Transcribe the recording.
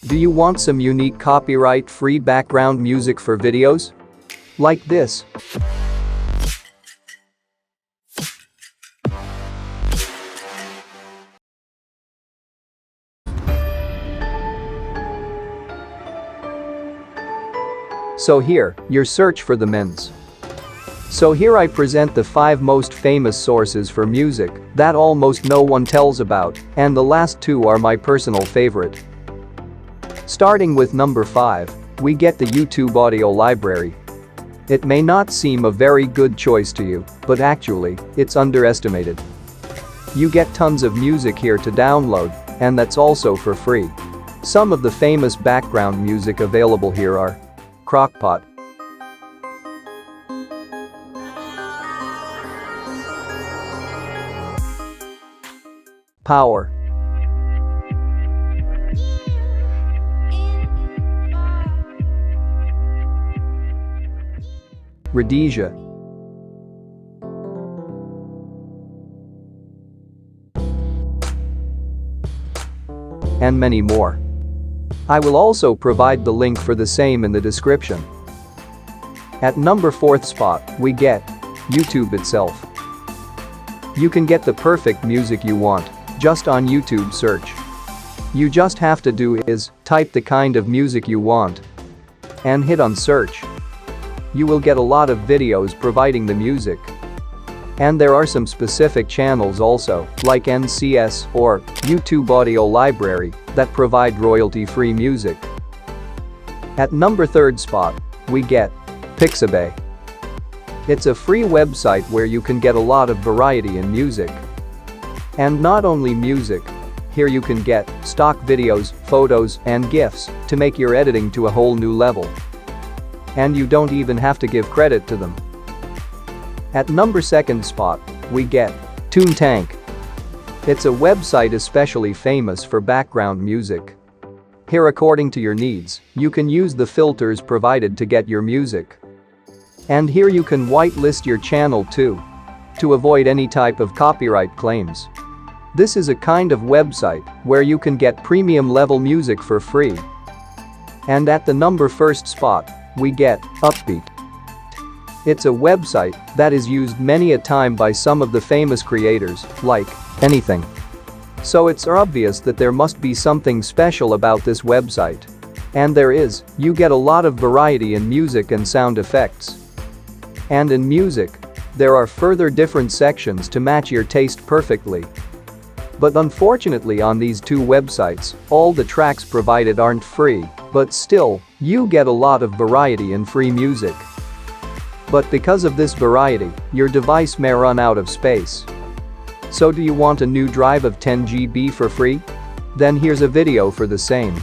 Do you want some unique copyright-free background music for videos? Like this. So here, your search for the men's. So here I present the 5 most famous sources for music that almost no one tells about, and the last 2 are my personal favorite. Starting with number 5, we get the YouTube audio library. It may not seem a very good choice to you, but actually, it's underestimated. You get tons of music here to download, and that's also for free. Some of the famous background music available here are Crock Pot, Power, Rhodesia, and many more. I will also provide the link for the same in the description. At number 4th spot, we get YouTube itself. You can get the perfect music you want just on YouTube search. You just have to do is type the kind of music you want and hit on search. You will get a lot of videos providing the music. And there are some specific channels also, like NCS or YouTube Audio Library, that provide royalty-free music. At number 3rd spot, we get Pixabay. It's a free website where you can get a lot of variety in music. And not only music, here you can get stock videos, photos, and GIFs to make your editing to a whole new level. And you don't even have to give credit to them. At number 2nd spot, we get Toontank. It's a website especially famous for background music. Here, according to your needs, you can use the filters provided to get your music. And here you can whitelist your channel too, to avoid any type of copyright claims. This is a kind of website where you can get premium level music for free. And at the number 1st spot, we get Upbeat. It's a website that is used many a time by some of the famous creators, like anything. So it's obvious that there must be something special about this website. And there is. You get a lot of variety in music and sound effects. And in music, there are further different sections to match your taste perfectly. But unfortunately on these 2 websites, all the tracks provided aren't free, but still, you get a lot of variety in free music. But because of this variety, your device may run out of space. So do you want a new drive of 10 GB for free? Then here's a video for the same.